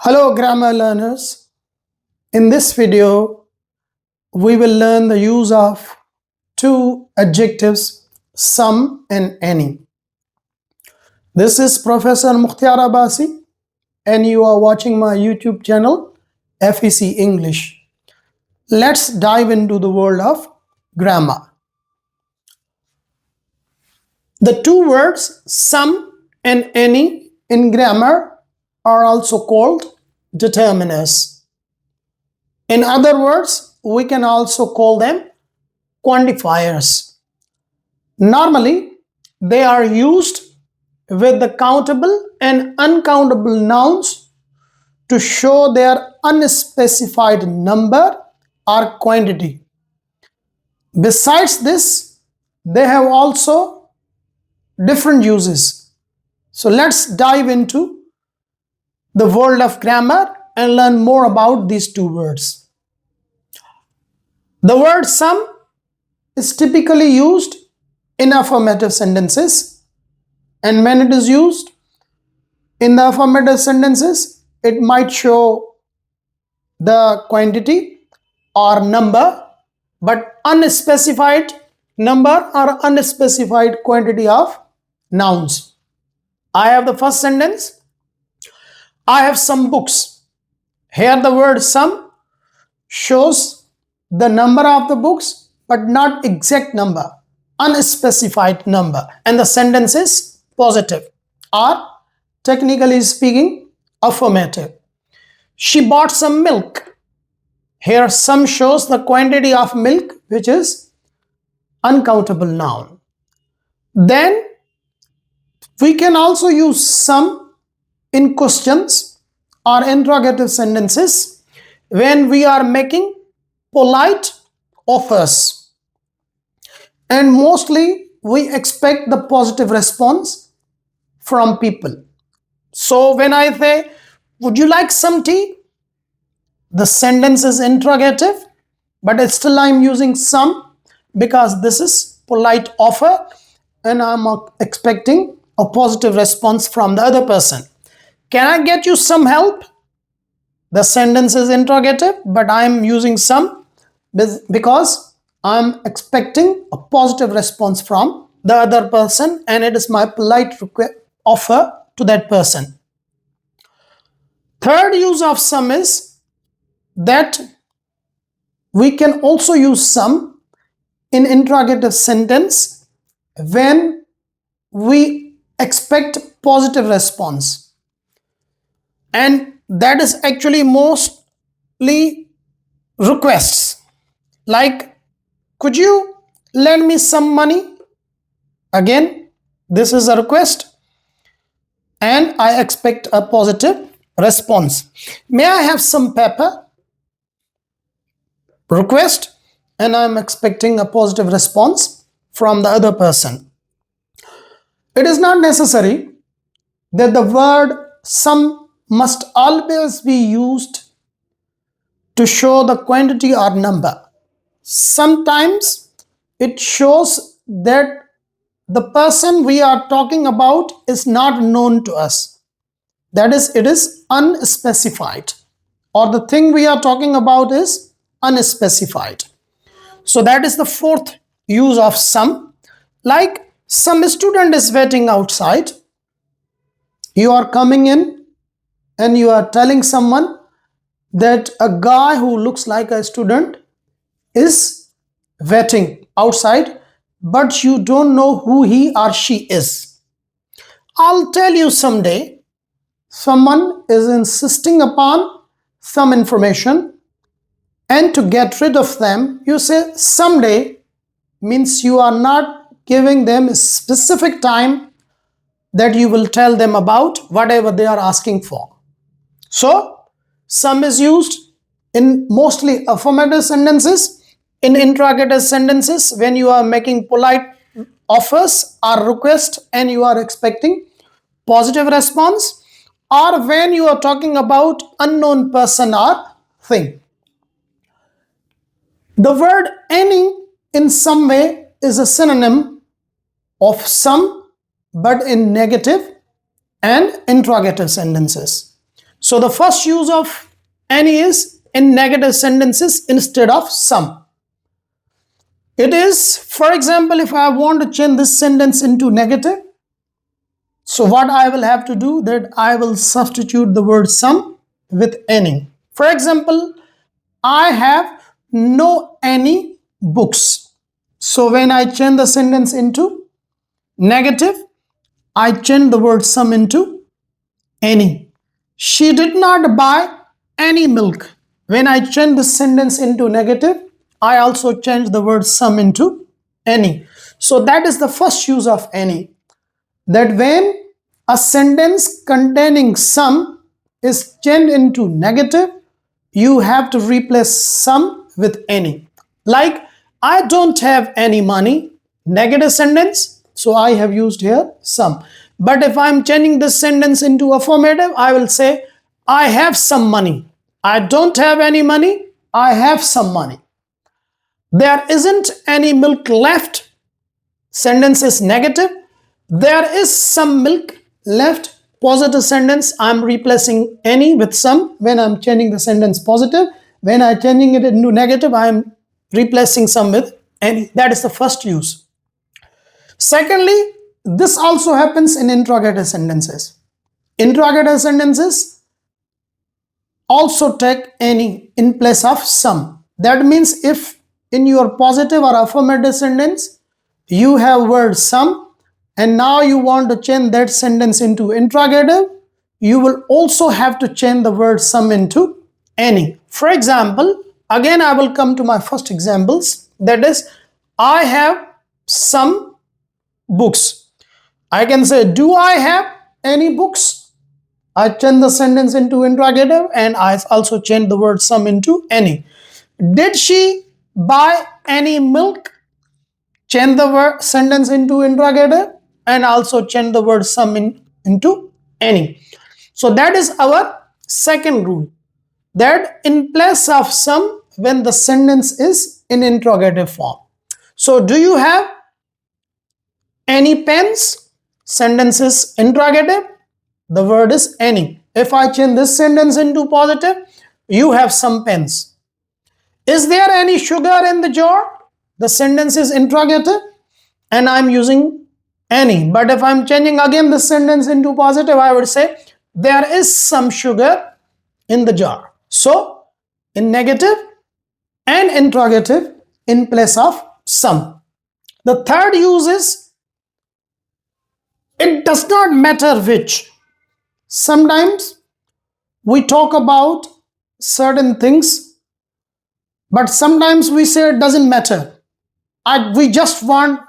Hello grammar learners. In this video, we will learn the use of two adjectives, some and any. This is Professor Mukhtar Abbasi and you are watching my YouTube channel FEC English. Let's dive into the world of grammar. The two words some and any in grammar are also called determiners. In other words, we can also call them quantifiers. Normally, they are used with the countable and uncountable nouns to show their unspecified number or quantity. Besides this, they have also different uses. So let's dive into the world of grammar and learn more about these two words. The word some is typically used in affirmative sentences, and when it is used in the affirmative sentences, it might show the quantity or number, but unspecified number or unspecified quantity of nouns. I have the first sentence. I have some books. Here the word some shows the number of the books but not exact number, unspecified number, and the sentence is positive or technically speaking affirmative. She bought some milk. Here some shows the quantity of milk, which is uncountable noun. Then we can also use some in questions or interrogative sentences when we are making polite offers, and mostly we expect the positive response from people. So when I say, would you like some tea? The sentence is interrogative, but still I'm using some because this is polite offer and I'm expecting a positive response from the other person. Can I get you some help? The sentence is interrogative, but I'm using some because I'm expecting a positive response from the other person and it is my polite offer to that person. Third use of some is that we can also use some in interrogative sentence when we expect positive response. And that is actually mostly requests. Like, could you lend me some money? Again, this is a request and I expect a positive response. May I have some paper? Request, and I'm expecting a positive response from the other person. It is not necessary that the word some must always be used to show the quantity or number. Sometimes it shows that the person we are talking about is not known to us. That is, it is unspecified, or the thing we are talking about is unspecified. So that is the fourth use of some. Like, some student is waiting outside. You are coming in and you are telling someone that a guy who looks like a student is waiting outside, but you don't know who he or she is. I'll tell you someday. Someone is insisting upon some information, and to get rid of them, you say someday, means you are not giving them a specific time that you will tell them about whatever they are asking for. So, some is used in mostly affirmative sentences, in interrogative sentences when you are making polite offers or requests and you are expecting positive response, or when you are talking about unknown person or thing. The word any in some way is a synonym of some, but in negative and interrogative sentences. So the first use of any is in negative sentences instead of some. It is, for example, if I want to change this sentence into negative, so what I will have to do, that I will substitute the word some with any. For example, I have no any books. So when I change the sentence into negative, I change the word some into any. She did not buy any milk. When I change the sentence into negative, I also change the word some into any. So that is the first use of any. That when a sentence containing some is changed into negative, you have to replace some with any. Like, I don't have any money, negative sentence, so I have used here some. But if I'm changing this sentence into affirmative, I will say, I have some money. I don't have any money, I have some money. There isn't any milk left, sentence is negative. There is some milk left, positive sentence, I'm replacing any with some when I'm changing the sentence positive. When I'm changing it into negative, I'm replacing some with any. That is the first use. Secondly, this also happens in interrogative sentences. Interrogative sentences also take any in place of some. That means if in your positive or affirmative sentence, you have word some, and now you want to change that sentence into interrogative, you will also have to change the word some into any. For example, again I will come to my first examples, that is, I have some books. I can say, do I have any books? I change the sentence into interrogative and I also change the word some into any. Did she buy any milk? Change the word sentence into interrogative and also change the word some into any. So that is our second rule, that in place of some when the sentence is in interrogative form. So do you have any pens? Sentence is interrogative, the word is any. If I change this sentence into positive, you have some pens. Is there any sugar in the jar? The sentence is interrogative and I'm using any. But if I'm changing again the sentence into positive, I would say there is some sugar in the jar. So in negative and interrogative in place of some. The third use is, it does not matter which. Sometimes we talk about certain things, but sometimes we say it doesn't matter. We just want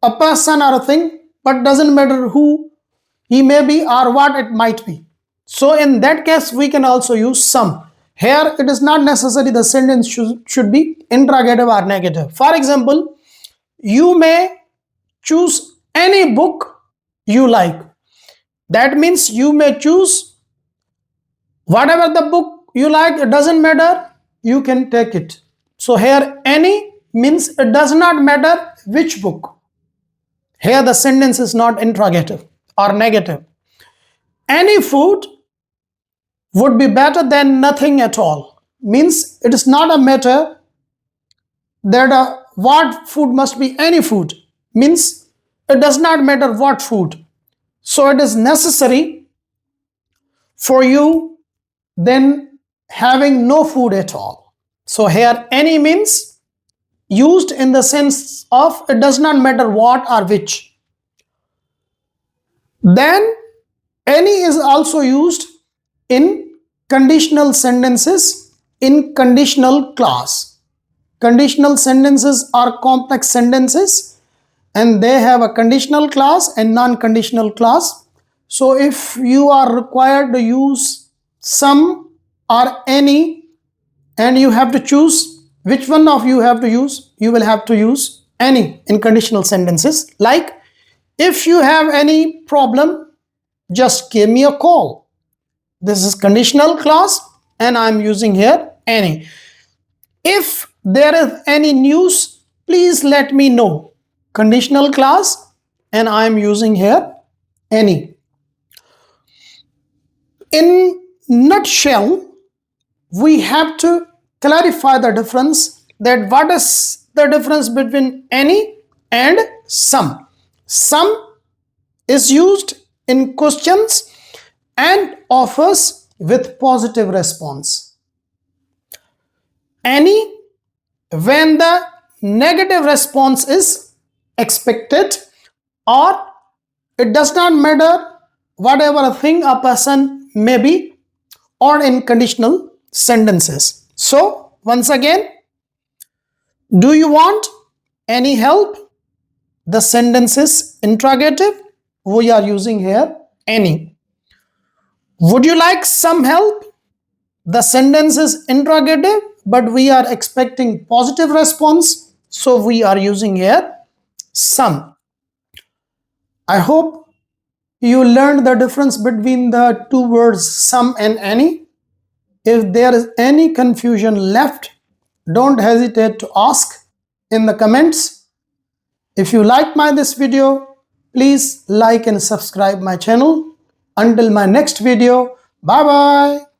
a person or a thing, but doesn't matter who he may be or what it might be. So in that case, we can also use some. Here, it is not necessary the sentence should be interrogative or negative. For example, you may choose any book you like. That means you may choose whatever the book you like, it doesn't matter, you can take it. So here any means it does not matter which book. Here the sentence is not interrogative or negative. Any food would be better than nothing at all. Means it is not a matter that what food must be any food. Means it does not matter what food. So it is necessary for you then having no food at all. So here any means used in the sense of it does not matter what or which. Then any is also used in conditional sentences in conditional clause. Conditional sentences are complex sentences and they have a conditional clause and non-conditional clause. So if you are required to use some or any and you have to choose which one of you have to use, you will have to use any in conditional sentences. Like, if you have any problem, just give me a call. This is conditional clause and I'm using here any. If there is any news, please let me know. Conditional clause and I'm using here any. In nutshell, we have to clarify the difference, that what is the difference between any and some. Some is used in questions and offers with positive response. Any when the negative response is expected, or it does not matter whatever thing a person may be, or in conditional sentences. So once again, do you want any help? The sentence is interrogative. We are using here any. Would you like some help? The sentence is interrogative, but we are expecting positive response, so we are using here some. I hope you learned the difference between the two words some and any. If there is any confusion left, don't hesitate to ask in the comments. If you like this video, please like and subscribe my channel. Until my next video, bye bye.